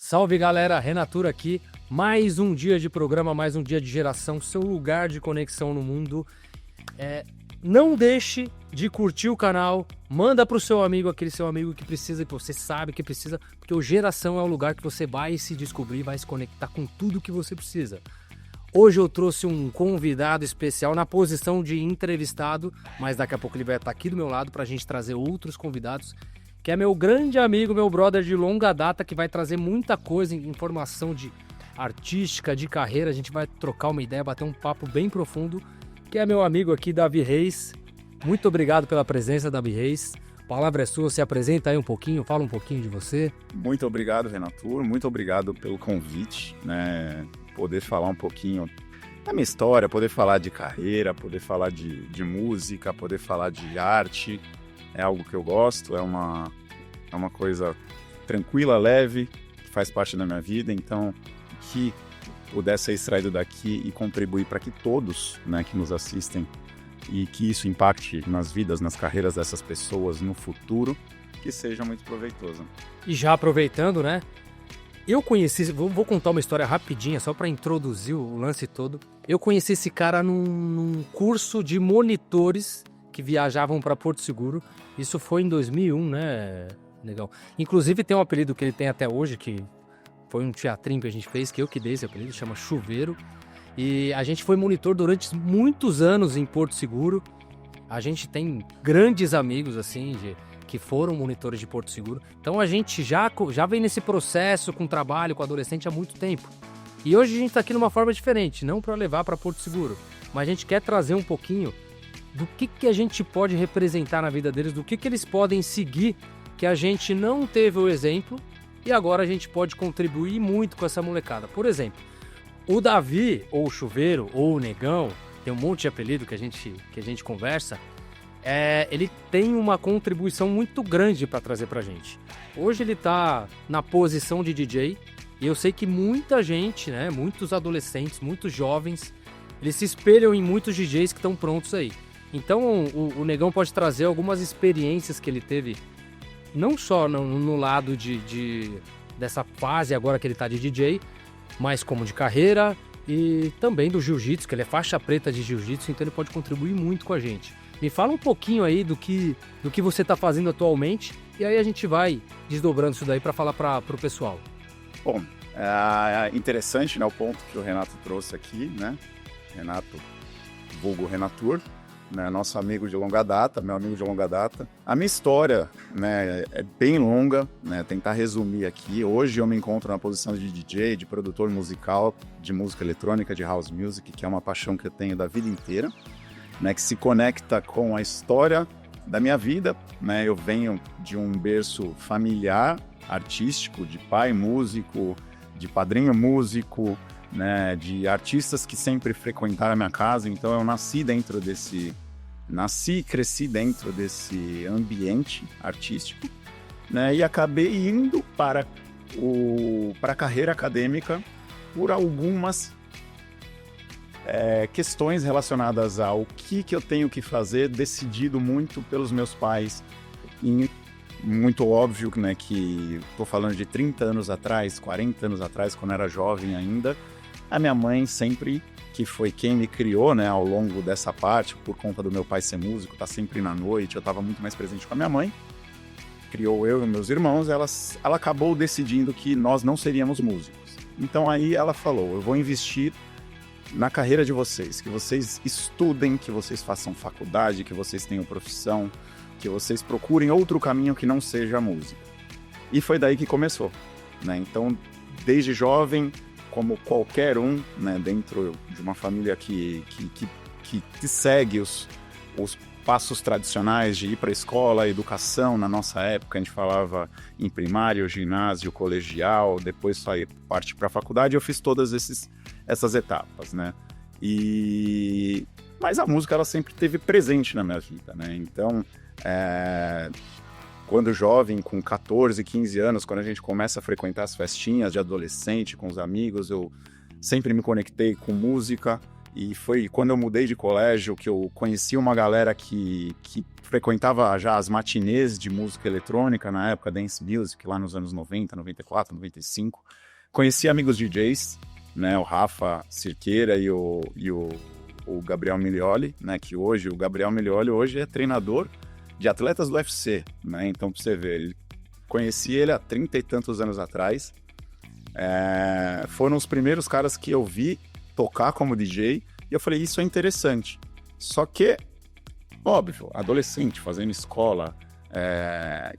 Salve galera, Renatura aqui, mais um dia de programa, mais um dia de geração, seu lugar de conexão no mundo. Não deixe de curtir o canal, manda pro seu amigo, aquele seu amigo que precisa, que você sabe que precisa, porque o Geração é o lugar que você vai se descobrir, vai se conectar com tudo que você precisa. Hoje eu trouxe um convidado especial na posição de entrevistado, mas daqui a pouco ele vai estar aqui do meu lado pra gente trazer outros convidados, que é meu grande amigo, meu brother de longa data, que vai trazer muita coisa, informação de artística, de carreira. A gente vai trocar uma ideia, bater um papo bem profundo, que é meu amigo aqui, Davi Reis. Muito obrigado pela presença, Davi Reis. A palavra é sua, se apresenta aí um pouquinho, fala um pouquinho de você. Muito obrigado, Renatur, muito obrigado pelo convite, né? Poder falar um pouquinho da minha história, poder falar de carreira, poder falar de música, poder falar de arte. É algo que eu gosto, é uma coisa tranquila, leve, que faz parte da minha vida. Então, que puder ser extraído daqui e contribuir para que todos, né, que nos assistem, e que isso impacte nas vidas, nas carreiras dessas pessoas no futuro, que seja muito proveitoso. E já aproveitando, né? Eu conheci, vou contar uma história rapidinha, só para introduzir o lance todo. Eu conheci esse cara num curso de monitores que viajavam para Porto Seguro. Isso foi em 2001, né, negão? Inclusive tem um apelido que ele tem até hoje, que foi um teatrinho que a gente fez, que eu que dei esse apelido, chama Chuveiro. E a gente foi monitor durante muitos anos em Porto Seguro. A gente tem grandes amigos, assim, que foram monitores de Porto Seguro. Então a gente já vem nesse processo com trabalho, com adolescente há muito tempo. E hoje a gente está aqui numa forma diferente, não para levar para Porto Seguro, mas a gente quer trazer um pouquinho do que a gente pode representar na vida deles, do que eles podem seguir, que a gente não teve o exemplo e agora a gente pode contribuir muito com essa molecada. Por exemplo, o Davi, ou o Chuveiro, ou o Negão, tem um monte de apelido que a gente conversa, ele tem uma contribuição muito grande para trazer pra gente. Hoje ele tá na posição de DJ e eu sei que muita gente, né, muitos adolescentes, muitos jovens, eles se espelham em muitos DJs que estão prontos aí. Então o Negão pode trazer algumas experiências que ele teve, não só no lado dessa fase agora que ele tá de DJ, mas como de carreira e também do jiu-jitsu, que ele é faixa preta de jiu-jitsu, então ele pode contribuir muito com a gente. Me fala um pouquinho aí do que você está fazendo atualmente e aí a gente vai desdobrando isso daí para falar para o pessoal. Bom, é interessante, né, o ponto que o Renato trouxe aqui, né? Renato, vulgo Renatur, né, nosso amigo de longa data, meu amigo de longa data. A minha história, né, é bem longa, né, tentar resumir aqui. Hoje eu me encontro na posição de DJ, de produtor musical, de música eletrônica, de house music, que é uma paixão que eu tenho da vida inteira, né, que se conecta com a história da minha vida, né? Eu venho de um berço familiar, artístico, de pai músico, de padrinho músico, né, de artistas que sempre frequentaram a minha casa. Então eu nasci e cresci dentro desse ambiente artístico, né, e acabei indo para a carreira acadêmica por algumas questões relacionadas ao que eu tenho que fazer, decidido muito pelos meus pais. E muito óbvio, né, que estou falando de 30 anos atrás, 40 anos atrás, quando era jovem ainda. A minha mãe sempre, que foi quem me criou, né, ao longo dessa parte, por conta do meu pai ser músico, tá sempre na noite, eu estava muito mais presente com a minha mãe, criou eu e meus irmãos. Ela acabou decidindo que nós não seríamos músicos. Então aí ela falou: eu vou investir na carreira de vocês, que vocês estudem, que vocês façam faculdade, que vocês tenham profissão, que vocês procurem outro caminho que não seja a música. E foi daí que começou, né? Então, desde jovem, como qualquer um, né, dentro de uma família que segue os passos tradicionais de ir para a escola, a educação. Na nossa época a gente falava em primário, ginásio, colegial, depois só parte para a faculdade. Eu fiz todas essas etapas, né? Mas a música ela sempre esteve presente na minha vida, né? Então, quando jovem, com 14, 15 anos, quando a gente começa a frequentar as festinhas de adolescente com os amigos, eu sempre me conectei com música E foi quando eu mudei de colégio que eu conheci uma galera que frequentava já as matinês de música eletrônica, na época, dance music, lá nos anos 90, 94, 95. Conheci amigos DJs, né, o Rafa Cirqueira e o Gabriel Milioli, né, que hoje, o Gabriel Milioli hoje é treinador de atletas do UFC, né, então pra você ver, conheci ele há 30 e tantos anos atrás, foram os primeiros caras que eu vi tocar como DJ, e eu falei, isso é interessante. Só que, óbvio, adolescente, fazendo escola,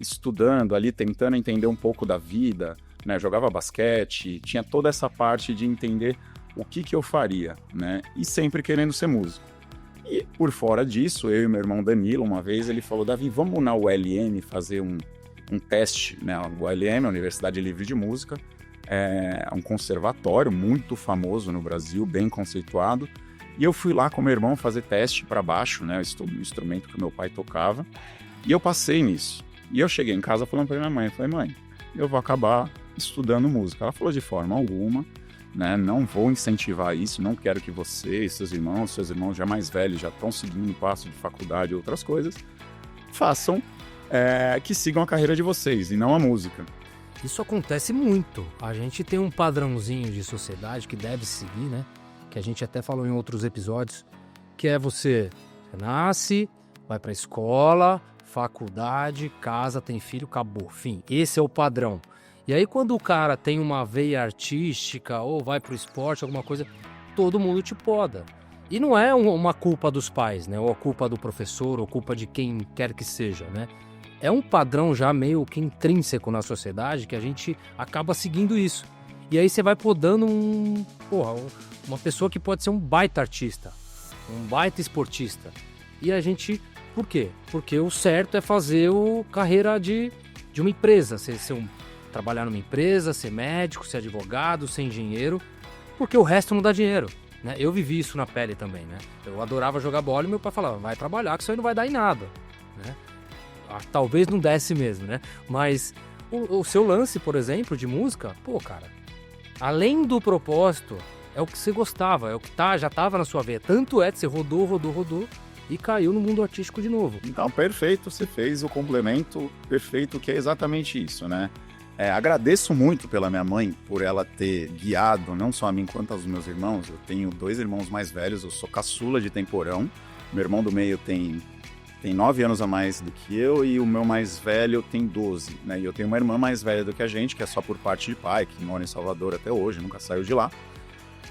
estudando ali, tentando entender um pouco da vida, né? Jogava basquete, tinha toda essa parte de entender o que eu faria, né? E sempre querendo ser músico. E por fora disso, eu e meu irmão Danilo, uma vez, ele falou, Davi, vamos na ULM fazer um teste, né? A ULM, a Universidade Livre de Música, é um conservatório muito famoso no Brasil, bem conceituado, e eu fui lá com meu irmão fazer teste para baixo, né, o instrumento que meu pai tocava, e eu passei nisso. E eu cheguei em casa falando para minha mãe, falei, mãe, eu vou acabar estudando música. Ela falou, de forma alguma, né, não vou incentivar isso, não quero que você e seus irmãos já mais velhos, já estão seguindo o passo de faculdade e outras coisas, façam, que sigam a carreira de vocês e não a música. Isso acontece muito. A gente tem um padrãozinho de sociedade que deve seguir, né? Que a gente até falou em outros episódios, que é você nasce, vai pra escola, faculdade, casa, tem filho, acabou, fim. Esse é o padrão. E aí quando o cara tem uma veia artística ou vai pro esporte, alguma coisa, todo mundo te poda. E não é uma culpa dos pais, né? Ou a culpa do professor, ou culpa de quem quer que seja, né? É um padrão já meio que intrínseco na sociedade que a gente acaba seguindo isso. E aí você vai podando uma pessoa que pode ser um baita artista, um baita esportista. E a gente, por quê? Porque o certo é fazer carreira de uma empresa, trabalhar numa empresa, ser médico, ser advogado, ser engenheiro, porque o resto não dá dinheiro, né? Eu vivi isso na pele também, né? Eu adorava jogar bola e meu pai falava, vai trabalhar que isso aí não vai dar em nada, né? Talvez não desse mesmo, né? Mas o seu lance, por exemplo, de música, cara, além do propósito, é o que você gostava, é o que já estava na sua veia. Tanto é que você rodou e caiu no mundo artístico de novo. Então, perfeito, você fez o complemento perfeito, que é exatamente isso, né? Agradeço muito pela minha mãe, por ela ter guiado, não só a mim quanto aos meus irmãos. Eu tenho 2 irmãos mais velhos, eu sou caçula de temporão. Meu irmão do meio tem 9 anos a mais do que eu e o meu mais velho tem 12, né? E eu tenho uma irmã mais velha do que a gente, que é só por parte de pai, que mora em Salvador até hoje, nunca saiu de lá.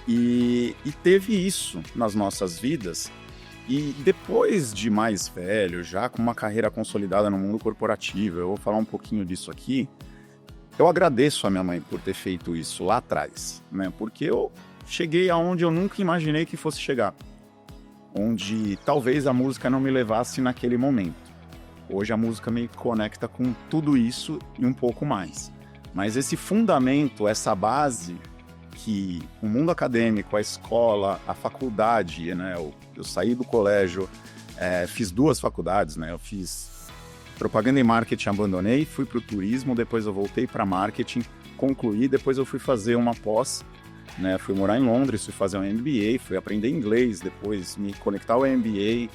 E teve isso nas nossas vidas. E depois de mais velho, já com uma carreira consolidada no mundo corporativo, eu vou falar um pouquinho disso aqui, eu agradeço a minha mãe por ter feito isso lá atrás, né? Porque eu cheguei aonde eu nunca imaginei que fosse chegar. Onde talvez a música não me levasse naquele momento. Hoje a música me conecta com tudo isso e um pouco mais. Mas esse fundamento, essa base que o mundo acadêmico, a escola, a faculdade, né? Eu saí do colégio, fiz 2 faculdades, né? Eu fiz propaganda e marketing, abandonei, fui para o turismo, depois eu voltei para marketing, concluí, depois eu fui fazer uma pós, né? Fui morar em Londres, fui fazer um MBA, fui aprender inglês, depois me conectar ao MBA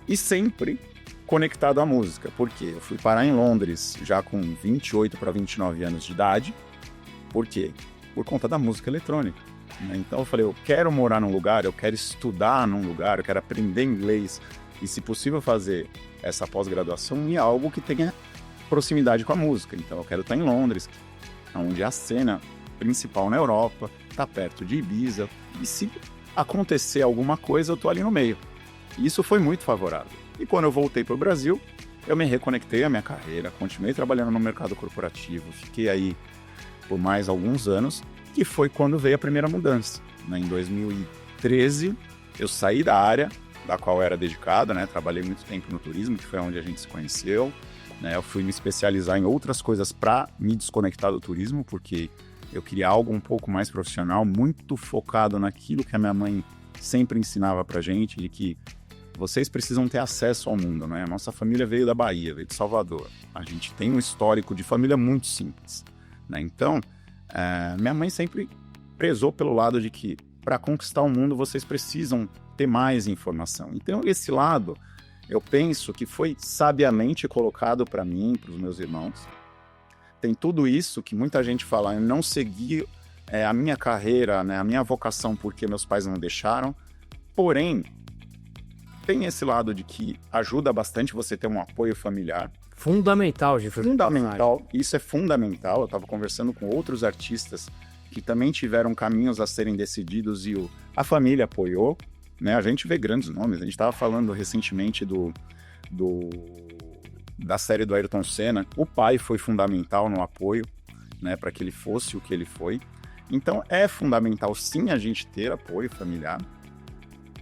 e sempre conectado à música. Por quê? Eu fui parar em Londres já com 28 para 29 anos de idade. Por quê? Por conta da música eletrônica, né? Então eu falei, eu quero morar num lugar, eu quero estudar num lugar, eu quero aprender inglês e, se possível, fazer essa pós-graduação em algo que tenha proximidade com a música. Então eu quero estar em Londres, onde a cena principal na Europa, tá perto de Ibiza, e se acontecer alguma coisa, eu tô ali no meio. E isso foi muito favorável. E quando eu voltei para o Brasil, eu me reconectei à minha carreira, continuei trabalhando no mercado corporativo, fiquei aí por mais alguns anos, que foi quando veio a primeira mudança, né? Em 2013, eu saí da área da qual eu era dedicado, né? Trabalhei muito tempo no turismo, que foi onde a gente se conheceu, né? Eu fui me especializar em outras coisas para me desconectar do turismo, porque eu queria algo um pouco mais profissional, muito focado naquilo que a minha mãe sempre ensinava pra gente, de que vocês precisam ter acesso ao mundo, né? A nossa família veio da Bahia, veio de Salvador. A gente tem um histórico de família muito simples, né? Então, minha mãe sempre prezou pelo lado de que para conquistar o mundo, vocês precisam ter mais informação. Então, esse lado, eu penso que foi sabiamente colocado para mim, para os meus irmãos. Tem tudo isso que muita gente fala, eu não segui a minha carreira, né, a minha vocação porque meus pais não deixaram. Porém, tem esse lado de que ajuda bastante você ter um apoio familiar. Fundamental, Gifre. Fundamental, isso é fundamental. Eu estava conversando com outros artistas que também tiveram caminhos a serem decididos e a família apoiou, né? A gente vê grandes nomes, a gente estava falando recentemente da série do Ayrton Senna. O pai foi fundamental no apoio, né, para que ele fosse o que ele foi. Então é fundamental sim a gente ter apoio familiar.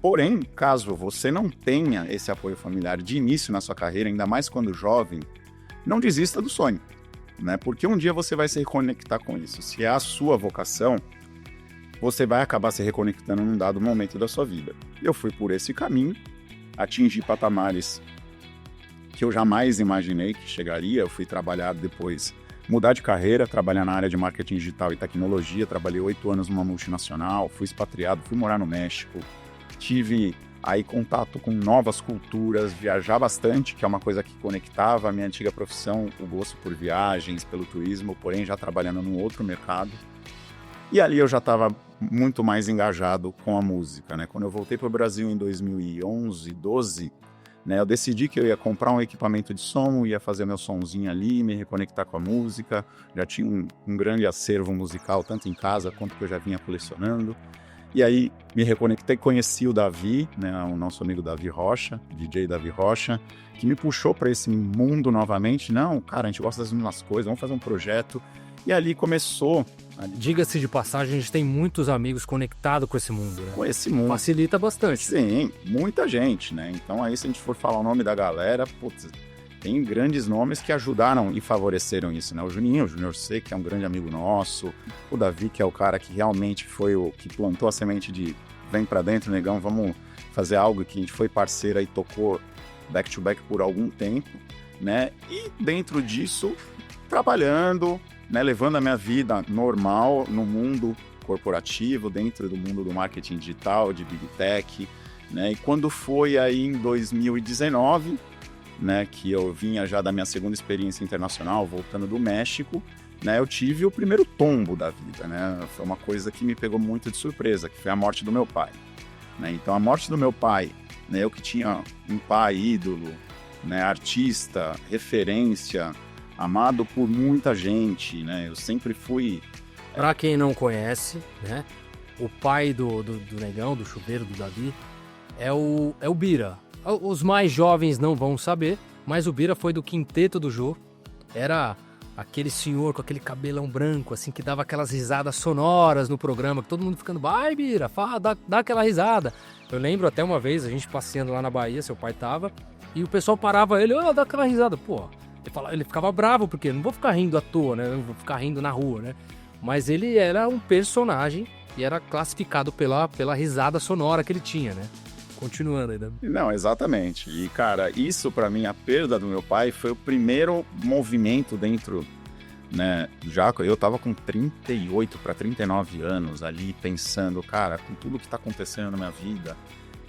Porém, caso você não tenha esse apoio familiar de início na sua carreira, ainda mais quando jovem, não desista do sonho, né? Porque um dia você vai se reconectar com isso. Se é a sua vocação, você vai acabar se reconectando num dado momento da sua vida. Eu fui por esse caminho, atingi patamares que eu jamais imaginei que chegaria. Eu fui trabalhar depois, mudar de carreira, trabalhar na área de marketing digital e tecnologia. Trabalhei 8 anos numa multinacional, fui expatriado, fui morar no México. Tive aí contato com novas culturas, viajar bastante, que é uma coisa que conectava a minha antiga profissão, o gosto por viagens, pelo turismo, porém já trabalhando num outro mercado. E ali eu já estava muito mais engajado com a música, né? Quando eu voltei para o Brasil em 2011, 12, né, eu decidi que eu ia comprar um equipamento de som, ia fazer meu sonzinho ali, me reconectar com a música. Já tinha um grande acervo musical, tanto em casa quanto que eu já vinha colecionando. E aí me reconectei, conheci o Davi, né, o nosso amigo Davi Rocha, DJ Davi Rocha, que me puxou para esse mundo novamente. Não, cara, a gente gosta das mesmas coisas, vamos fazer um projeto. E ali começou... Diga-se de passagem, a gente tem muitos amigos conectados com esse mundo, né? Com esse mundo. Facilita bastante. Sim, muita gente, né? Então aí se a gente for falar o nome da galera, putz, tem grandes nomes que ajudaram e favoreceram isso, né? O Juninho, o Junior C, que é um grande amigo nosso. O Davi, que é o cara que realmente foi o que plantou a semente de vem pra dentro, negão, vamos fazer algo, que a gente foi parceira e tocou back to back por algum tempo, né? E dentro disso, trabalhando, né? Levando a minha vida normal no mundo corporativo, dentro do mundo do marketing digital, de Big Tech, né? E quando foi aí em 2019... né, que eu vinha já da minha segunda experiência internacional, voltando do México, né, eu tive o primeiro tombo da vida, né, foi uma coisa que me pegou muito de surpresa, que foi a morte do meu pai, né, então a morte do meu pai, né, eu que tinha um pai ídolo, né, artista, referência, amado por muita gente, né, eu sempre fui... Pra quem não conhece, né, o pai do Negão, do chuveiro, do Davi, é o Bira. Os mais jovens não vão saber, mas o Bira foi do quinteto do Jô. Era aquele senhor com aquele cabelão branco, assim, que dava aquelas risadas sonoras no programa, que todo mundo ficando, vai Bira, dá aquela risada. Eu lembro até uma vez, a gente passeando lá na Bahia, seu pai tava, e o pessoal parava ele, dá aquela risada. Pô, ele ficava bravo, porque não vou ficar rindo à toa, né? Não vou ficar rindo na rua, né? Mas ele era um personagem e era classificado pela risada sonora que ele tinha, né? Continuando ainda. Não, exatamente. E, cara, isso pra mim, a perda do meu pai, foi o primeiro movimento dentro, né? Já eu tava com 38 para 39 anos ali, pensando, cara, com tudo que tá acontecendo na minha vida,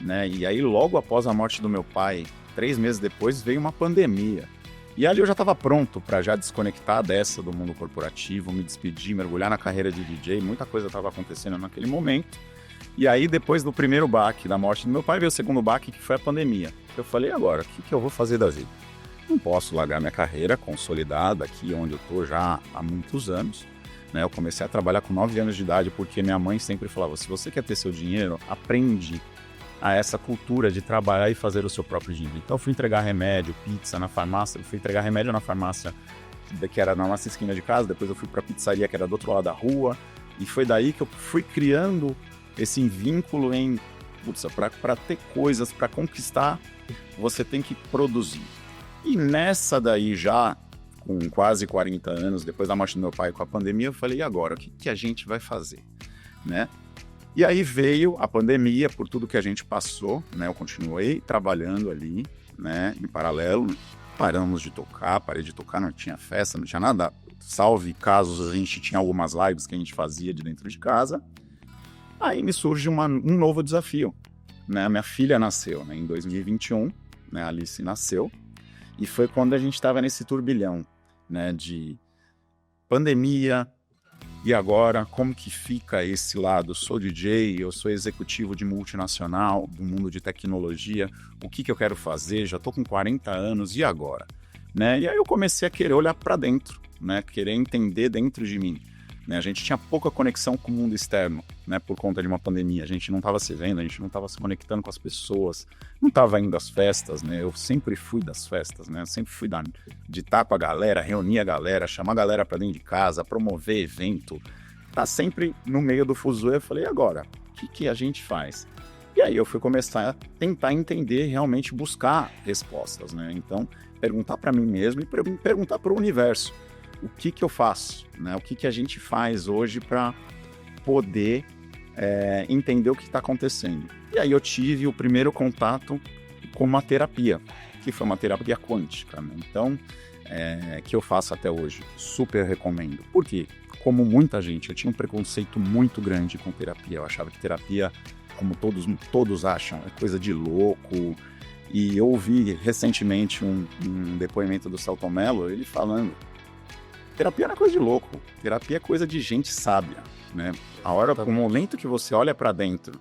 né? E aí, logo após a morte do meu pai, 3 meses depois, veio uma pandemia. E ali eu já tava pronto pra já desconectar dessa do mundo corporativo, me despedir, mergulhar na carreira de DJ, muita coisa tava acontecendo naquele momento. E aí, depois do primeiro baque da morte do meu pai, veio o segundo baque, que foi a pandemia. Eu falei, agora, o que eu vou fazer da vida? Não posso largar minha carreira consolidada aqui, onde eu tô já há muitos anos, né? Eu comecei a trabalhar com 9 anos de idade, porque minha mãe sempre falava, se você quer ter seu dinheiro, aprende a essa cultura de trabalhar e fazer o seu próprio dinheiro. Então, eu fui entregar remédio, pizza na farmácia, eu fui entregar remédio na farmácia, que era na nossa esquina de casa, depois eu fui pra pizzaria, que era do outro lado da rua, e foi daí que eu fui criando esse vínculo em, putz, para ter coisas, para conquistar, você tem que produzir. E nessa daí já, com quase 40 anos, depois da morte do meu pai com a pandemia, eu falei, e agora, o que a gente vai fazer, né? E aí veio a pandemia, por tudo que a gente passou, né? Eu continuei trabalhando ali, né? Em paralelo, paramos de tocar, parei de tocar, não tinha festa, não tinha nada, salve casos, a gente tinha algumas lives que a gente fazia de dentro de casa. Aí me surge um novo desafio, né? Minha filha nasceu, né, em 2021, né? A Alice nasceu, e foi quando a gente estava nesse turbilhão, né, de pandemia. E agora, como que fica esse lado? Eu sou DJ, eu sou executivo de multinacional, do mundo de tecnologia, o que eu quero fazer? Já estou com 40 anos, e agora? Né? E aí eu comecei a querer olhar para dentro, né? Querer entender dentro de mim. Né? A gente tinha pouca conexão com o mundo externo, né? Por conta de uma pandemia. A gente não estava se vendo, a gente não estava se conectando com as pessoas, não estava indo às festas, né? Eu sempre fui das festas, né? Eu sempre fui de estar com a galera, reunir a galera, chamar a galera para dentro de casa, promover evento. Tá sempre no meio do fuzuê. Eu falei, e agora? O que a gente faz? E aí eu fui começar a tentar entender, realmente buscar respostas, né? Então, perguntar para mim mesmo e perguntar para o universo. O que eu faço, né? O que a gente faz hoje para poder entender o que está acontecendo. E aí eu tive o primeiro contato com uma terapia, que foi uma terapia quântica, né? Então, que eu faço até hoje. Super recomendo. Por quê? Como muita gente, eu tinha um preconceito muito grande com terapia. Eu achava que terapia, como todos acham, é coisa de louco. E eu ouvi recentemente um depoimento do Selton Mello, ele falando: terapia não é coisa de louco, terapia é coisa de gente sábia, né? O momento que você olha para dentro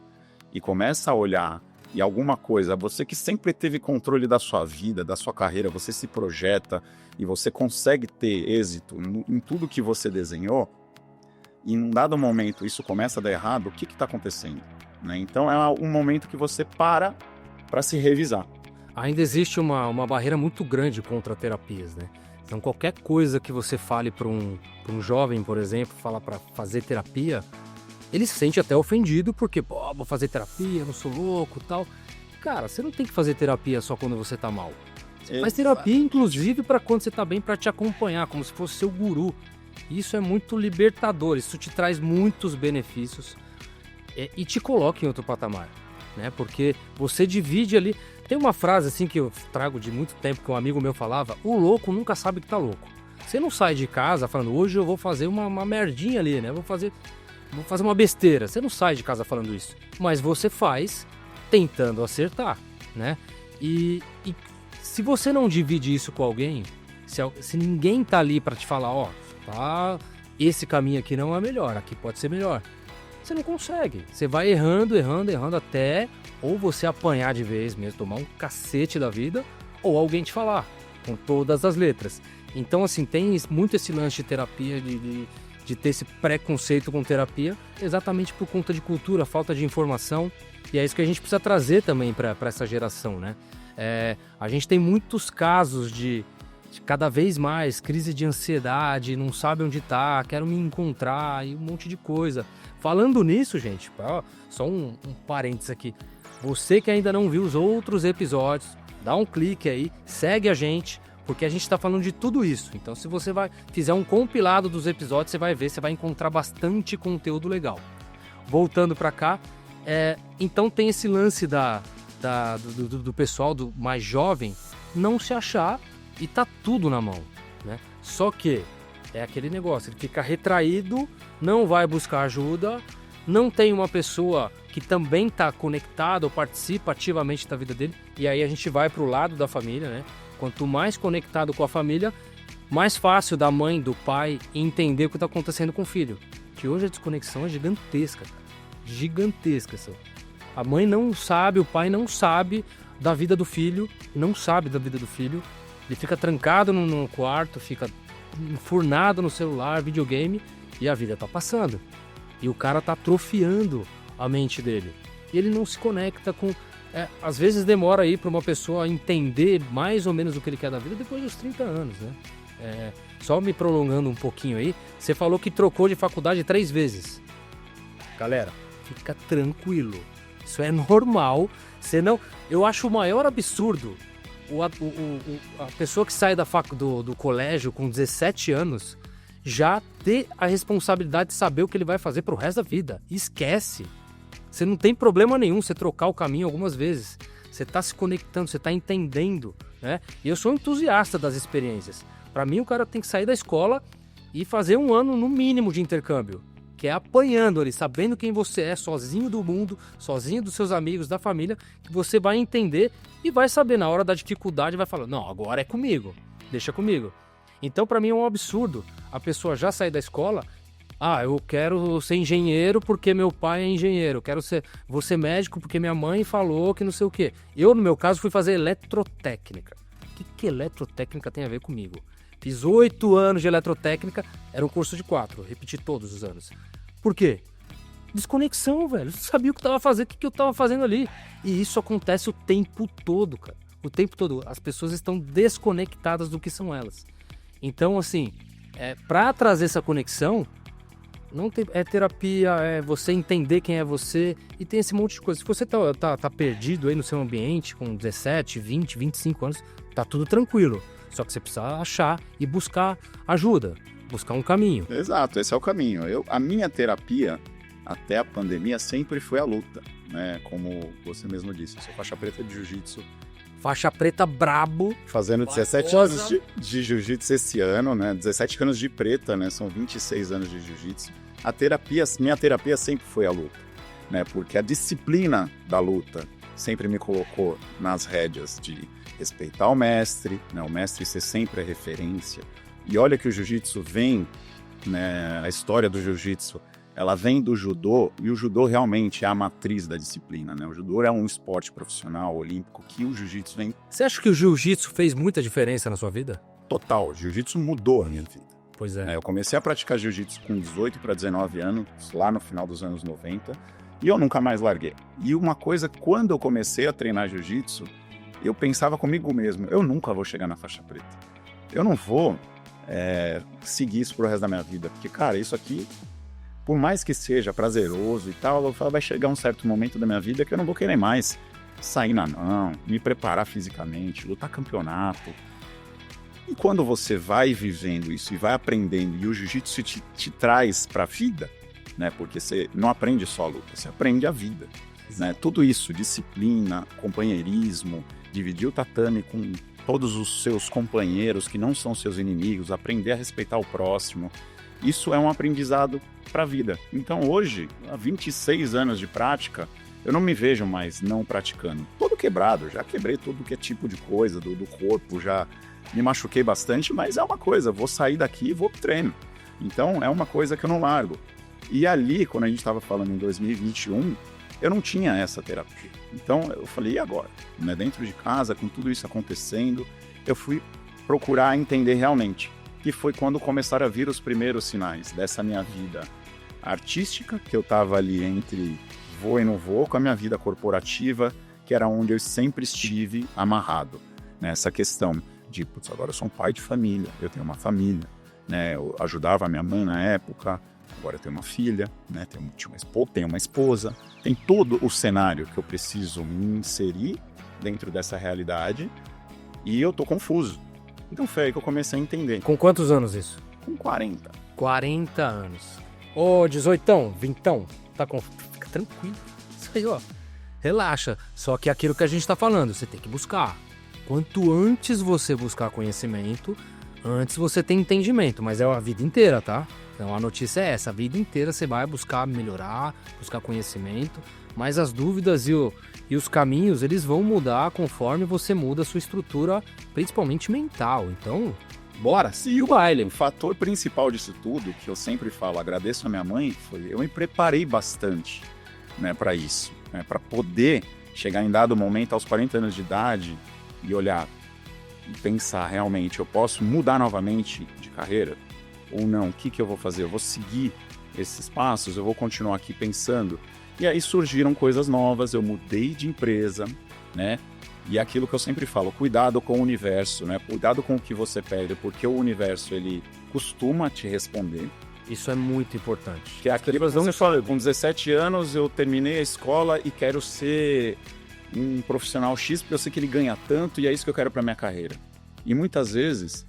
e começa a olhar e alguma coisa, você que sempre teve controle da sua vida, da sua carreira, você se projeta e você consegue ter êxito em tudo que você desenhou, e num dado momento isso começa a dar errado, o que está acontecendo? Né? Então é um momento que você para se revisar. Ainda existe uma barreira muito grande contra terapias, né? Então, qualquer coisa que você fale para um jovem, por exemplo, falar para fazer terapia, ele se sente até ofendido porque, pô, vou fazer terapia, não sou louco e tal. Cara, você não tem que fazer terapia só quando você tá mal. Você faz terapia, inclusive, para quando você tá bem, para te acompanhar, como se fosse seu guru. Isso é muito libertador, isso te traz muitos benefícios e te coloca em outro patamar, né? Porque você divide ali. Tem uma frase assim que eu trago de muito tempo que um amigo meu falava: o louco nunca sabe que tá louco. Você não sai de casa falando, hoje eu vou fazer uma merdinha ali, né? Vou fazer uma besteira. Você não sai de casa falando isso. Mas você faz tentando acertar, né? E se você não divide isso com alguém, se ninguém tá ali para te falar, ó, tá, esse caminho aqui não é melhor, aqui pode ser melhor. Você não consegue. Você vai errando até ou você apanhar de vez mesmo, tomar um cacete da vida, ou alguém te falar, com todas as letras. Então, assim, tem muito esse lance de terapia, de ter esse preconceito com terapia, exatamente por conta de cultura, falta de informação, e é isso que a gente precisa trazer também para essa geração, né? A gente tem muitos casos de cada vez mais crise de ansiedade, não sabe onde tá, quero me encontrar e um monte de coisa. Falando nisso, gente, só um parênteses aqui. Você que ainda não viu os outros episódios, dá um clique aí, segue a gente, porque a gente está falando de tudo isso. Então, se você fizer um compilado dos episódios, você vai ver, você vai encontrar bastante conteúdo legal. Voltando para cá, então tem esse lance do pessoal do mais jovem não se achar e tá tudo na mão, né? Só que é aquele negócio, ele fica retraído, não vai buscar ajuda, não tem uma pessoa que também está conectada ou participa ativamente da vida dele, e aí a gente vai para o lado da família, né? Quanto mais conectado com a família, mais fácil da mãe, do pai entender o que está acontecendo com o filho. Que hoje a desconexão é gigantesca, cara. Gigantesca. Assim. A mãe não sabe, o pai não sabe da vida do filho, ele fica trancado no quarto, fica enfurnado no celular, videogame, e a vida tá passando. E o cara tá atrofiando a mente dele. E ele não se conecta com... às vezes demora aí para uma pessoa entender mais ou menos o que ele quer da vida depois dos 30 anos, né? Só me prolongando um pouquinho aí, você falou que trocou de faculdade 3 vezes. Galera, fica tranquilo. Isso é normal. Eu acho o maior absurdo a pessoa que sai do colégio com 17 anos já ter a responsabilidade de saber o que ele vai fazer pro resto da vida. Esquece. Você não tem problema nenhum você trocar o caminho algumas vezes. Você tá se conectando, você tá entendendo, né? E eu sou entusiasta das experiências. Para mim, o cara tem que sair da escola e fazer 1 ano no mínimo de intercâmbio. que é apanhando ali, sabendo quem você é, sozinho do mundo, sozinho dos seus amigos, da família, que você vai entender e vai saber na hora da dificuldade, vai falar, não, agora é comigo, deixa comigo. Então, para mim é um absurdo a pessoa já sair da escola, eu quero ser engenheiro porque meu pai é engenheiro, vou ser médico porque minha mãe falou que não sei o quê. Eu, no meu caso, fui fazer eletrotécnica. O que eletrotécnica tem a ver comigo? Fiz 8 anos de eletrotécnica, era um curso de 4, repeti todos os anos. Por quê? Desconexão, velho. Eu não sabia o que eu tava fazendo, o que eu tava fazendo ali. E isso acontece o tempo todo, cara. O tempo todo. As pessoas estão desconectadas do que são elas. Então, assim, pra trazer essa conexão, não tem, é terapia, é você entender quem é você e tem esse monte de coisa. Se você tá perdido aí no seu ambiente com 17, 20, 25 anos, tá tudo tranquilo. Só que você precisa achar e buscar ajuda, buscar um caminho. Exato, esse é o caminho. A minha terapia, até a pandemia, sempre foi a luta, né? Como você mesmo disse, eu sou faixa preta de jiu-jitsu. Faixa preta brabo. Fazendo 17 anos de jiu-jitsu esse ano, né? 17 anos de preta, né? São 26 anos de jiu-jitsu. Minha terapia sempre foi a luta, né? Porque a disciplina da luta sempre me colocou nas rédeas de respeitar o mestre, né? O mestre ser sempre a referência. E olha que o jiu-jitsu vem, né? A história do jiu-jitsu, ela vem do judô, e o judô realmente é a matriz da disciplina, né? O judô é um esporte profissional, olímpico, que o jiu-jitsu vem... Você acha que o jiu-jitsu fez muita diferença na sua vida? Total, o jiu-jitsu mudou a minha vida. Pois é. Eu comecei a praticar jiu-jitsu com 18 para 19 anos, lá no final dos anos 90, e eu nunca mais larguei. E uma coisa, quando eu comecei a treinar jiu-jitsu, eu pensava comigo mesmo, eu nunca vou chegar na faixa preta. Eu não vou seguir isso pro resto da minha vida, porque, cara, isso aqui... Por mais que seja prazeroso e tal, vai chegar um certo momento da minha vida que eu não vou querer mais sair na mão, me preparar fisicamente, lutar campeonato. E quando você vai vivendo isso e vai aprendendo, e o jiu-jitsu te traz pra vida, né? Porque você não aprende só a luta, você aprende a vida. Né? Tudo isso, disciplina, companheirismo, dividir o tatame com todos os seus companheiros que não são seus inimigos, aprender a respeitar o próximo. Isso é um aprendizado para a vida. Então hoje, há 26 anos de prática, eu não me vejo mais não praticando. Todo quebrado, já quebrei tudo que é tipo de coisa do corpo, já me machuquei bastante, mas é uma coisa, vou sair daqui e vou pro treino. Então é uma coisa que eu não largo. E ali, quando a gente estava falando em 2021, eu não tinha essa terapia. Então eu falei, e agora? Né? Dentro de casa, com tudo isso acontecendo, eu fui procurar entender realmente. Que foi quando começaram a vir os primeiros sinais dessa minha vida artística, que eu estava ali entre vou e não vou, com a minha vida corporativa, que era onde eu sempre estive amarrado. Nessa questão de, putz, agora eu sou um pai de família, eu tenho uma família, né? Eu ajudava a minha mãe na época, agora eu tenho uma filha, né? Tenho uma esposa, tem todo o cenário que eu preciso me inserir dentro dessa realidade e eu tô confuso. Então foi aí que eu comecei a entender. Com quantos anos isso? Com 40. 40 anos. Ô, 18, 20, fica tranquilo. Isso aí, ó. Relaxa. Só que é aquilo que a gente tá falando, você tem que buscar. Quanto antes você buscar conhecimento, antes você tem entendimento. Mas é a vida inteira, tá? Então a notícia é essa, a vida inteira você vai buscar melhorar, buscar conhecimento. Mas as dúvidas e os caminhos, eles vão mudar conforme você muda a sua estrutura, principalmente mental. Então, bora, siga o baile. O fator principal disso tudo, que eu sempre falo, agradeço a minha mãe, foi eu me preparei bastante, né, para isso. Né, para poder chegar em dado momento, aos 40 anos de idade, e olhar e pensar realmente, eu posso mudar novamente de carreira? Ou não? O que eu vou fazer? Eu vou seguir esses passos? Eu vou continuar aqui pensando? E aí surgiram coisas novas, eu mudei de empresa, né? E é aquilo que eu sempre falo, cuidado com o universo, né? Cuidado com o que você pede, porque o universo, ele costuma te responder. Isso é muito importante. Que é aquilo que você fala, com 17 anos eu terminei a escola e quero ser um profissional X, porque eu sei que ele ganha tanto e é isso que eu quero para minha carreira. E muitas vezes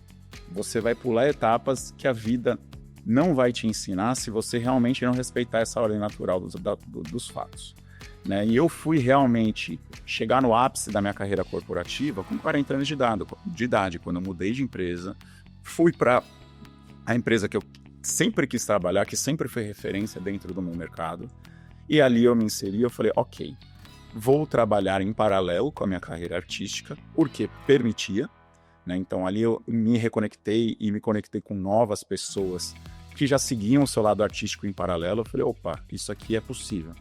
você vai pular etapas que a vida não vai te ensinar se você realmente não respeitar essa ordem natural dos fatos. Né? E eu fui realmente chegar no ápice da minha carreira corporativa com 40 anos de idade, quando eu mudei de empresa, fui para a empresa que eu sempre quis trabalhar, que sempre foi referência dentro do meu mercado. E ali eu me inseri, eu falei, ok, vou trabalhar em paralelo com a minha carreira artística, porque permitia, né? Então ali eu me reconectei e me conectei com novas pessoas que já seguiam o seu lado artístico em paralelo. Eu falei, opa, isso aqui é possível.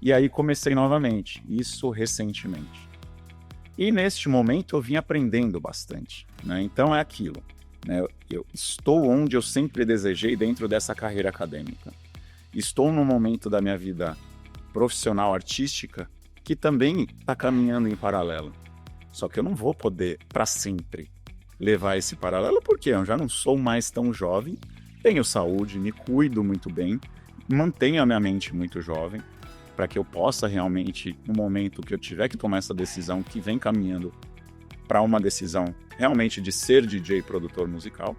E aí comecei novamente, isso recentemente. E neste momento eu vim aprendendo bastante, né? Então é aquilo, né? Eu estou onde eu sempre desejei dentro dessa carreira acadêmica. Estou num momento da minha vida profissional artística que também está caminhando em paralelo. Só que eu não vou poder, para sempre, levar esse paralelo, porque eu já não sou mais tão jovem, tenho saúde, me cuido muito bem, mantenho a minha mente muito jovem, para que eu possa realmente, no momento que eu tiver que tomar essa decisão, que vem caminhando para uma decisão realmente de ser DJ e produtor musical,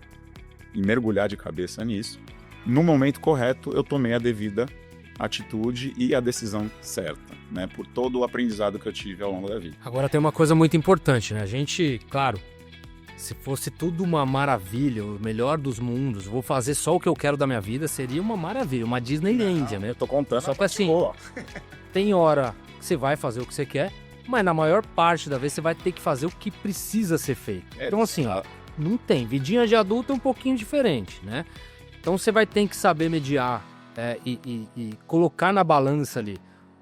e mergulhar de cabeça nisso, no momento correto eu tomei a devida atitude e a decisão certa, né? Por todo o aprendizado que eu tive ao longo da vida. Agora tem uma coisa muito importante, né? A gente, claro, se fosse tudo uma maravilha, o melhor dos mundos, vou fazer só o que eu quero da minha vida, seria uma maravilha, uma Disneylândia, né? Eu tô contando. Só que assim, tem hora que você vai fazer o que você quer, mas na maior parte da vez você vai ter que fazer o que precisa ser feito. Então assim, ó, não tem. Vidinha de adulto é um pouquinho diferente, né? Então você vai ter que saber mediar e colocar na balança ali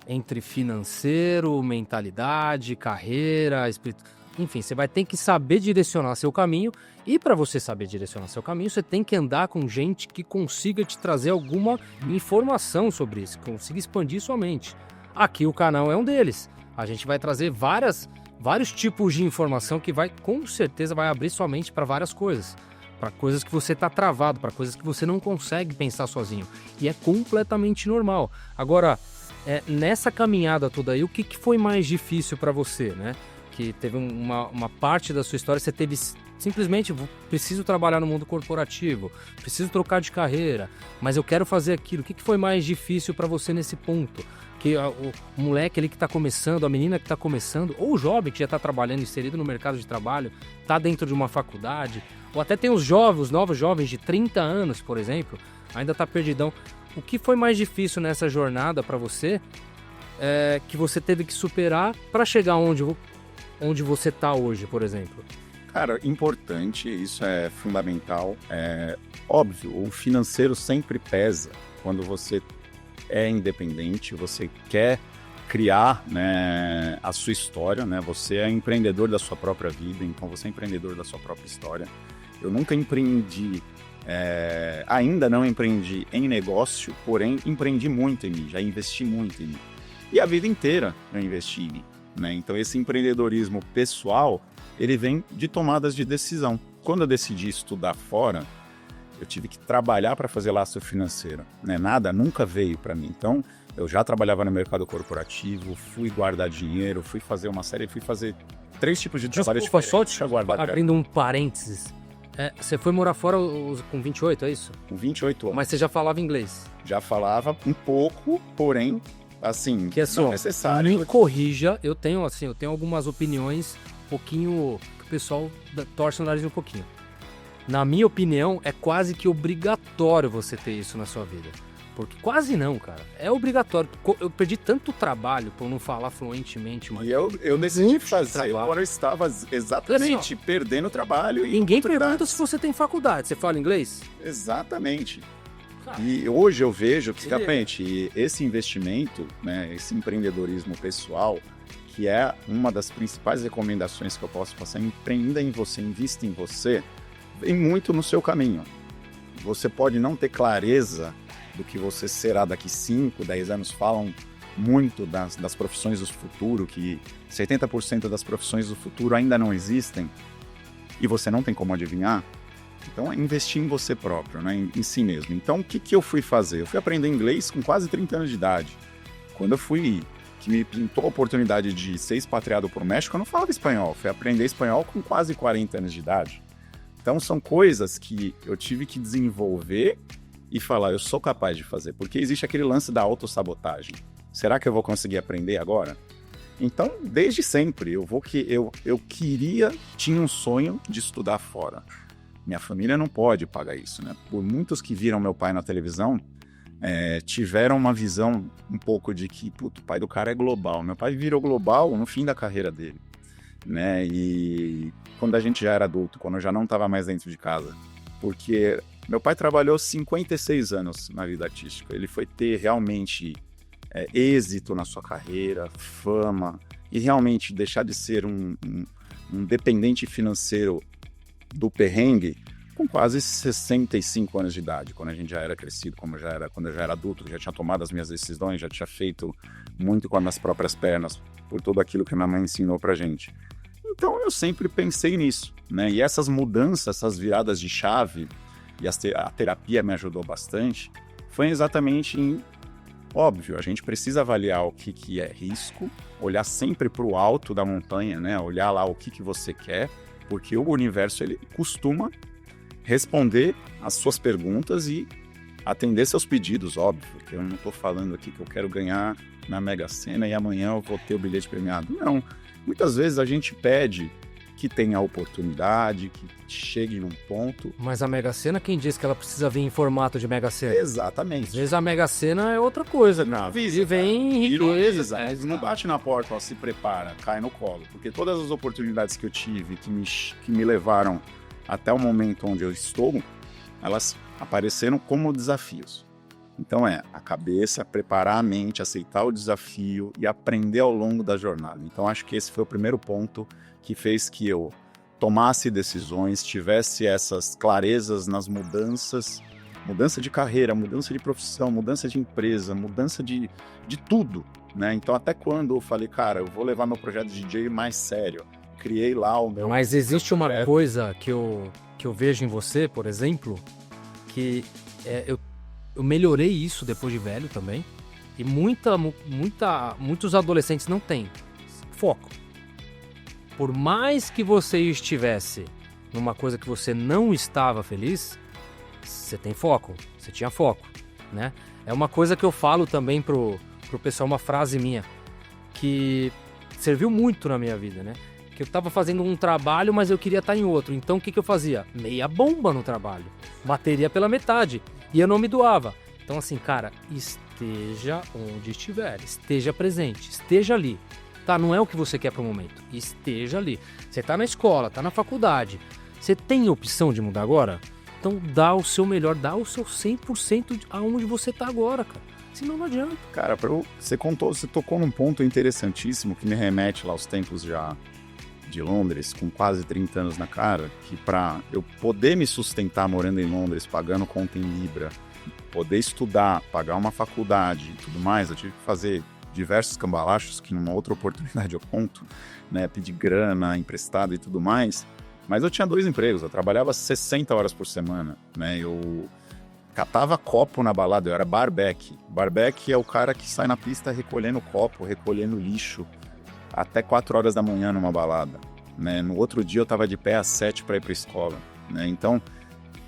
entre financeiro, mentalidade, carreira, espírito. Enfim, você vai ter que saber direcionar seu caminho, e para você saber direcionar seu caminho, você tem que andar com gente que consiga te trazer alguma informação sobre isso, que consiga expandir sua mente. Aqui o canal é um deles. A gente vai trazer vários tipos de informação que com certeza vai abrir sua mente para várias coisas. Para coisas que você está travado, para coisas que você não consegue pensar sozinho. E é completamente normal. Agora, nessa caminhada toda aí, o que foi mais difícil para você, né? Que teve uma parte da sua história, você teve simplesmente, preciso trabalhar no mundo corporativo, preciso trocar de carreira, mas eu quero fazer aquilo. O que foi mais difícil para você nesse ponto? Que o moleque ali que está começando, a menina que está começando, ou o jovem que já está trabalhando, inserido no mercado de trabalho, está dentro de uma faculdade, ou até tem os novos jovens de 30 anos, por exemplo, ainda está perdidão. O que foi mais difícil nessa jornada para você, que você teve que superar para chegar onde você está hoje, por exemplo? Cara, importante, isso é fundamental. Óbvio, o financeiro sempre pesa quando você é independente, você quer criar, né, a sua história, né? Você é empreendedor da sua própria vida, então você é empreendedor da sua própria história. Eu nunca empreendi, ainda não empreendi em negócio, porém empreendi muito em mim, já investi muito em mim. E a vida inteira eu investi em mim, né? Então esse empreendedorismo pessoal, ele vem de tomadas de decisão. Quando eu decidi estudar fora, eu tive que trabalhar para fazer laço financeiro, né? Nada nunca veio para mim. Então, eu já trabalhava no mercado corporativo, fui guardar dinheiro, fui fazer 3 tipos de trabalho Desculpa, diferentes. só abrindo um parênteses. Você foi morar fora com 28, é isso? Com 28 anos. Mas você já falava inglês? Já falava um pouco, porém, assim, que não necessário. Me corrija, eu tenho algumas opiniões um pouquinho, que o pessoal torce o nariz um pouquinho. Na minha opinião, é quase que obrigatório você ter isso na sua vida. Porque quase não, cara. É obrigatório. Eu perdi tanto trabalho por não falar fluentemente, mano. E eu decidi fazer. Agora eu estava exatamente perdendo o trabalho. Ninguém pergunta se você tem faculdade. Você fala inglês? Exatamente. E hoje eu vejo que, realmente, esse investimento, né, esse empreendedorismo pessoal, que é uma das principais recomendações que eu posso passar, empreenda em você, invista em você, vem muito no seu caminho. Você pode não ter clareza do que você será daqui 5, 10 anos. Falam muito das profissões do futuro, que 70% das profissões do futuro ainda não existem e você não tem como adivinhar. Então é investir em você próprio, né? Em si mesmo. Então o que eu fui fazer? Eu fui aprender inglês com quase 30 anos de idade. Quando que me pintou a oportunidade de ser expatriado para o México, eu não falava espanhol. Fui aprender espanhol com quase 40 anos de idade. Então são coisas que eu tive que desenvolver e falar, eu sou capaz de fazer, porque existe aquele lance da autossabotagem. Será que eu vou conseguir aprender agora? Então, desde sempre, tinha um sonho de estudar fora. Minha família não pode pagar isso, né? Por muitos que viram meu pai na televisão, tiveram uma visão um pouco de que, puto, o pai do cara é global. Meu pai virou global no fim da carreira dele, né? E quando a gente já era adulto, quando eu já não estava mais dentro de casa. Porque meu pai trabalhou 56 anos na vida artística. Ele foi ter realmente êxito na sua carreira, fama, e realmente deixar de ser um dependente financeiro do perrengue com quase 65 anos de idade, quando a gente já era crescido, quando eu já era adulto, já tinha tomado as minhas decisões, já tinha feito muito com as minhas próprias pernas, por tudo aquilo que minha mãe ensinou pra gente. Então eu sempre pensei nisso, né? E essas mudanças, essas viradas de chave, e a terapia me ajudou bastante, foi exatamente em, óbvio, a gente precisa avaliar o que é risco, olhar sempre para o alto da montanha, né? Olhar lá o que você quer, porque o universo ele costuma responder às suas perguntas e atender seus pedidos, óbvio, porque eu não estou falando aqui que eu quero ganhar na Mega Sena e amanhã eu vou ter o bilhete premiado. Não, muitas vezes a gente pede que tenha oportunidade, que chegue num ponto. Mas a Mega Sena, quem diz que ela precisa vir em formato de Mega Sena? Exatamente. Às vezes a Mega Sena é outra coisa. Não, e vem em riqueza. Não bate na porta, ó, se prepara, cai no colo. Porque todas as oportunidades que eu tive, que me levaram até o momento onde eu estou, elas apareceram como desafios. Então a cabeça, preparar a mente, aceitar o desafio e aprender ao longo da jornada. Então acho que esse foi o primeiro ponto que fez que eu tomasse decisões, tivesse essas clarezas nas mudanças, mudança de carreira, mudança de profissão, mudança de empresa, mudança de tudo, né? Então até quando eu falei, cara, eu vou levar meu projeto de DJ mais sério, criei lá o meu... Mas existe uma coisa que eu vejo em você, por exemplo, que eu melhorei isso depois de velho também, e muitos adolescentes não têm foco. Por mais que você estivesse numa coisa que você não estava feliz, você tem foco, você tinha foco, né? É uma coisa que eu falo também pro pessoal, uma frase minha, que serviu muito na minha vida, né? Que eu tava fazendo um trabalho, mas eu queria estar em outro. Então o que eu fazia? Meia bomba no trabalho, bateria pela metade, e eu não me doava. Então assim, cara, esteja onde estiver, esteja presente, esteja ali. Tá, não é o que você quer pro momento, esteja ali. Você tá na escola, tá na faculdade, você tem opção de mudar agora? Então dá o seu melhor, dá o seu 100% aonde você tá agora, cara. Senão não adianta. Cara, você tocou num ponto interessantíssimo que me remete lá aos tempos já de Londres, com quase 30 anos na cara, que para eu poder me sustentar morando em Londres, pagando conta em Libra, poder estudar, pagar uma faculdade e tudo mais, eu tive que fazer diversos cambalachos que numa outra oportunidade eu conto, né, pedir grana, emprestado e tudo mais, mas eu tinha 2 empregos, eu trabalhava 60 horas por semana, né, eu catava copo na balada, eu era barback. Barback é o cara que sai na pista recolhendo copo, recolhendo lixo, até 4 horas da manhã numa balada, né, no outro dia eu tava de pé às 7 para ir pra escola, né, então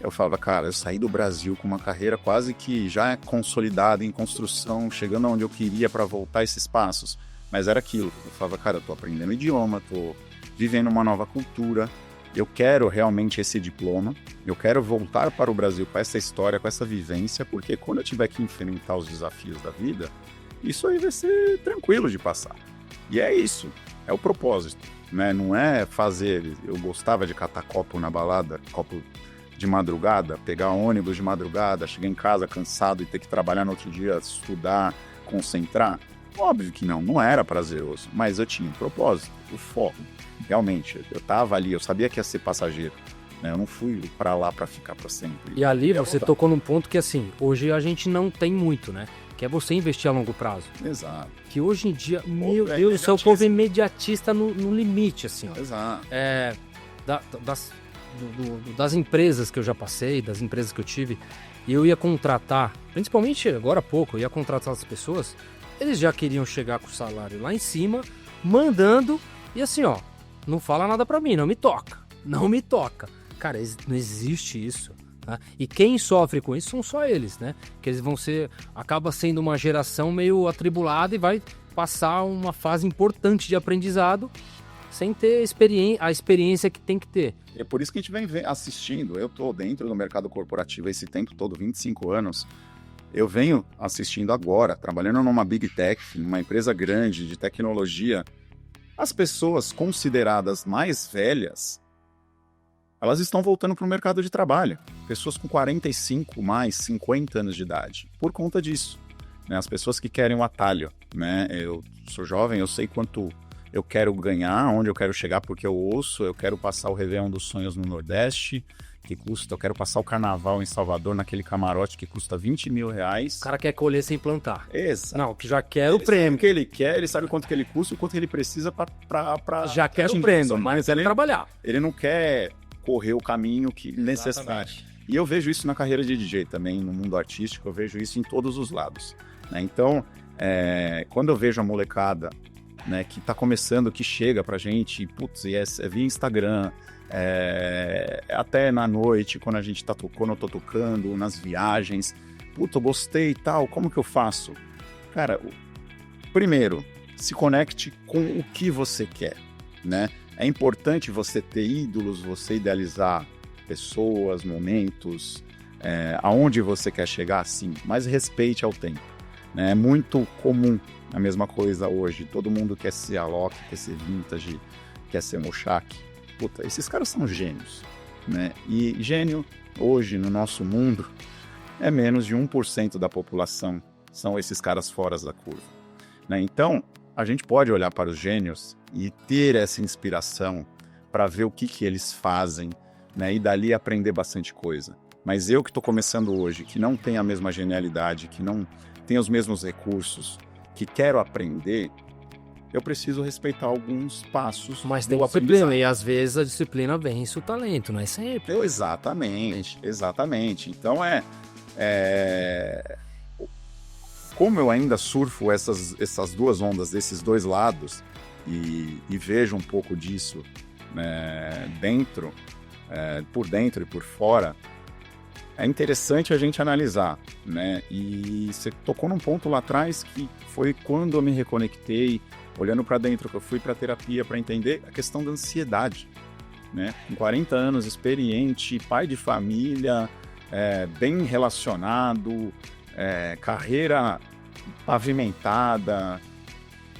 eu falava, cara, eu saí do Brasil com uma carreira quase que já consolidada, em construção, chegando aonde eu queria para voltar a esses passos. Mas era aquilo, eu falava, cara, eu tô aprendendo idioma, tô vivendo uma nova cultura, eu quero realmente esse diploma, eu quero voltar para o Brasil com essa história, com essa vivência, porque quando eu tiver que enfrentar os desafios da vida, isso aí vai ser tranquilo de passar. E é isso, é o propósito, né? Não é fazer, eu gostava de catar copo na balada, copo de madrugada, pegar ônibus de madrugada, chegar em casa cansado e ter que trabalhar no outro dia, estudar, concentrar. Óbvio que não era prazeroso, mas eu tinha um propósito, o foco. Realmente, eu tava ali, eu sabia que ia ser passageiro, né? Eu não fui pra lá pra ficar pra sempre. E ali você tocou num ponto que assim, hoje a gente não tem muito, né? Que é você investir a longo prazo. Exato. Que hoje em dia, meu Deus do céu, o povo é imediatista no limite, assim, ó. Exato. Das empresas que eu já passei, das empresas que eu tive, e eu ia contratar, principalmente agora há pouco, eu ia contratar as pessoas, eles já queriam chegar com o salário lá em cima, mandando, e assim, ó, não fala nada pra mim, não me toca. Cara, não existe isso, tá? E quem sofre com isso são só eles, né? Que eles acaba sendo uma geração meio atribulada e vai passar uma fase importante de aprendizado sem ter a experiência que tem que ter. É por isso que a gente vem assistindo. Eu estou dentro do mercado corporativo esse tempo todo, 25 anos. Eu venho assistindo agora, trabalhando numa Big Tech, numa empresa grande de tecnologia. As pessoas consideradas mais velhas, elas estão voltando para o mercado de trabalho. Pessoas com 45, mais 50 anos de idade, por conta disso. Né? As pessoas que querem um atalho. Né? Eu sou jovem, eu sei quanto eu quero ganhar, onde eu quero chegar, porque eu quero passar o Réveillon dos Sonhos no Nordeste, que custa, eu quero passar o Carnaval em Salvador, naquele camarote que custa 20 mil reais. O cara quer colher sem plantar. Exato. Não, que já quer o prêmio. O que ele quer, ele sabe quanto que ele custa, o quanto que ele precisa para já quer o prêmio, mas ele trabalhar. Ele não quer correr o caminho que necessário. E eu vejo isso na carreira de DJ também, no mundo artístico, eu vejo isso em todos os lados. Né? Então, quando eu vejo a molecada, né, que tá começando, que chega pra gente, putz, é via Instagram, até na noite, quando eu tô tocando, nas viagens, putz, eu gostei e tal, como que eu faço? Cara, primeiro, se conecte com o que você quer, né? É importante você ter ídolos, você idealizar pessoas, momentos, aonde você quer chegar, sim, mas respeite ao tempo. Né? É muito comum a mesma coisa hoje. Todo mundo quer ser Alok, quer ser Vintage, quer ser Moshak. Puta, esses caras são gênios. Né? E gênio, hoje, no nosso mundo, é menos de 1% da população. São esses caras fora da curva. Né? Então, a gente pode olhar para os gênios e ter essa inspiração para ver o que eles fazem, né? E dali aprender bastante coisa. Mas eu que estou começando hoje, que não tem a mesma genialidade, que não tem os mesmos recursos, que quero aprender, eu preciso respeitar alguns passos. Mas tem disciplina, e às vezes a disciplina vence o talento, não é sempre. Exatamente. Então como eu ainda surfo essas duas ondas, desses dois lados, e vejo um pouco disso, né, por dentro e por fora, é interessante a gente analisar, né? E você tocou num ponto lá atrás que foi quando eu me reconectei, olhando para dentro, que eu fui para terapia para entender a questão da ansiedade, né? Com 40 anos, experiente, pai de família, bem relacionado, carreira pavimentada,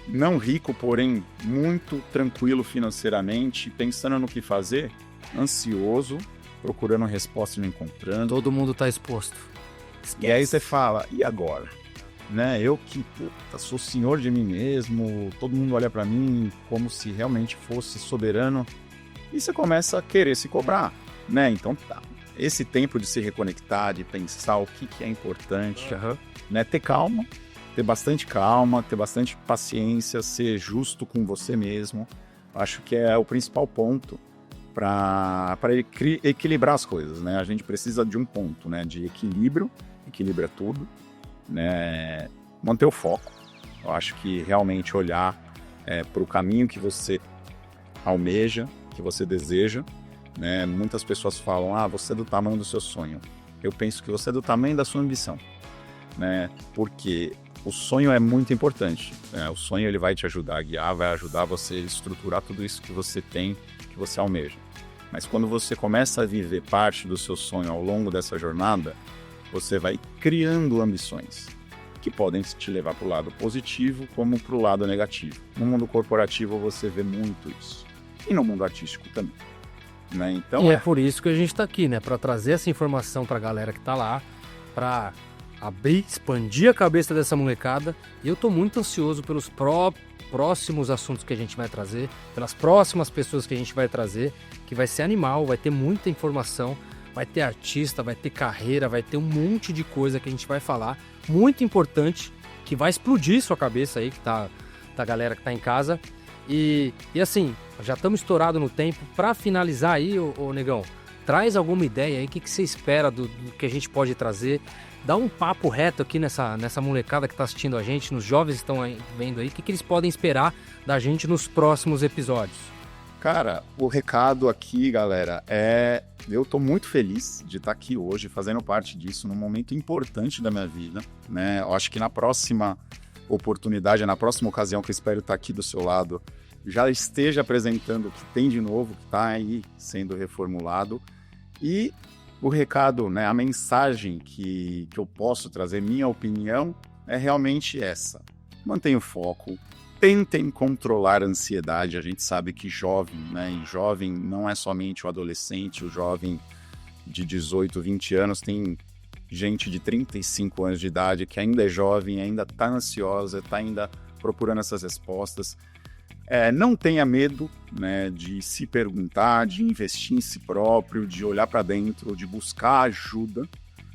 não rico, porém muito tranquilo financeiramente, pensando no que fazer, ansioso, procurando resposta e não encontrando. Todo mundo tá exposto. Esquece. E aí você fala, e agora? Né? Eu que sou senhor de mim mesmo, todo mundo olha pra mim como se realmente fosse soberano, e você começa a querer se cobrar, né? Então tá, esse tempo de se reconectar, de pensar o que é importante, né? Ter calma, ter bastante calma, ter bastante paciência, ser justo com você mesmo, acho que é o principal ponto para equilibrar as coisas, né? A gente precisa de um ponto, né? De equilíbrio, equilibra tudo, né? Manter o foco. Eu acho que realmente olhar para o caminho que você almeja, que você deseja, né? Muitas pessoas falam, você é do tamanho do seu sonho. Eu penso que você é do tamanho da sua ambição, né? Porque o sonho é muito importante, né? O sonho ele vai te ajudar a guiar, vai ajudar você a estruturar tudo isso que você tem, que você almeja. Mas quando você começa a viver parte do seu sonho ao longo dessa jornada, você vai criando ambições que podem te levar para o lado positivo como para o lado negativo. No mundo corporativo você vê muito isso. E no mundo artístico também. Né? Então, e é por isso que a gente está aqui, né? Para trazer essa informação para a galera que está lá, para abrir, expandir a cabeça dessa molecada. E eu estou muito ansioso pelos próximos assuntos que a gente vai trazer, pelas próximas pessoas que a gente vai trazer, que vai ser animal, vai ter muita informação, vai ter artista, vai ter carreira, vai ter um monte de coisa que a gente vai falar, muito importante, que vai explodir sua cabeça aí, que tá a galera que tá em casa. E assim, já estamos estourados no tempo. Para finalizar aí, ô Negão, traz alguma ideia aí, o que você espera do que a gente pode trazer? Dá um papo reto aqui nessa molecada que está assistindo a gente, nos jovens que estão vendo aí, o que eles podem esperar da gente nos próximos episódios? Cara, o recado aqui, galera, eu tô muito feliz de estar aqui hoje, fazendo parte disso, num momento importante da minha vida, né? Eu acho que na próxima oportunidade, na próxima ocasião que eu espero estar aqui do seu lado, já esteja apresentando o que tem de novo, que está aí sendo reformulado. E o recado, né, a mensagem que eu posso trazer, minha opinião, é realmente essa. Mantenha o foco, tentem controlar a ansiedade. A gente sabe que jovem, né, e jovem não é somente o adolescente, o jovem de 18, 20 anos, tem gente de 35 anos de idade que ainda é jovem, ainda está ansiosa, está ainda procurando essas respostas. Não tenha medo, né, de se perguntar, de investir em si próprio, de olhar para dentro, de buscar ajuda,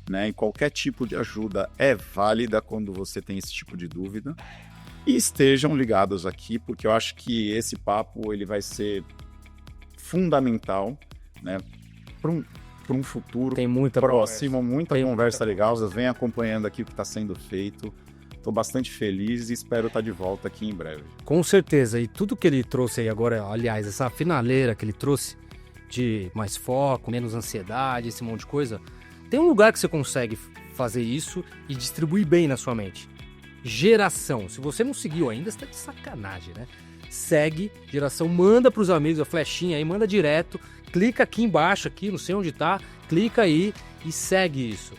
né? E qualquer tipo de ajuda é válida quando você tem esse tipo de dúvida. E estejam ligados aqui, porque eu acho que esse papo ele vai ser fundamental, né, para um futuro Tem muita próximo, muita Tem conversa muita legal. Vocês vêm acompanhando aqui o que está sendo feito. Estou bastante feliz e espero estar de volta aqui em breve. Com certeza, e tudo que ele trouxe aí agora, aliás, essa finaleira que ele trouxe de mais foco, menos ansiedade, esse monte de coisa, tem um lugar que você consegue fazer isso e distribuir bem na sua mente. Geração. Se você não seguiu ainda, você tá de sacanagem, né? Segue, Geração, manda pros amigos a flechinha aí, manda direto, clica aqui embaixo, aqui, não sei onde tá, clica aí e segue isso.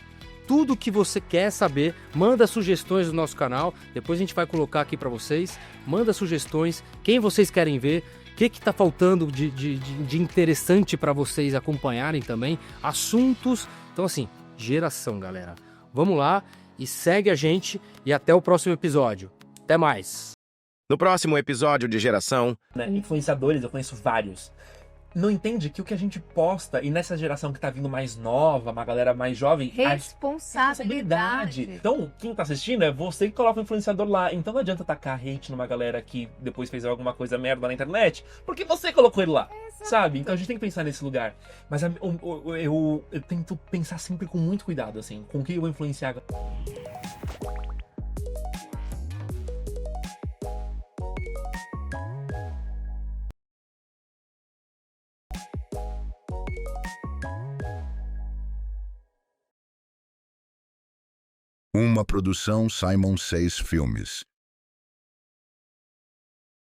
Tudo que você quer saber, manda sugestões do nosso canal, depois a gente vai colocar aqui pra vocês, manda sugestões, quem vocês querem ver, o que tá faltando de interessante pra vocês acompanharem também, assuntos. Então assim, Geração, galera. Vamos lá e segue a gente e até o próximo episódio. Até mais! No próximo episódio de Geração, Né? Influenciadores, eu conheço vários. Não entende que o que a gente posta, e nessa geração que tá vindo mais nova, uma galera mais jovem, a responsabilidade. Responsabilidade. Então, quem tá assistindo é você que coloca o influenciador lá. Então não adianta tacar hate numa galera que depois fez alguma coisa merda na internet, porque você colocou ele lá. Sabe? Então a gente tem que pensar nesse lugar. Mas eu tento pensar sempre com muito cuidado, assim, com o que eu vou influenciar. Uma produção Simon Says Filmes.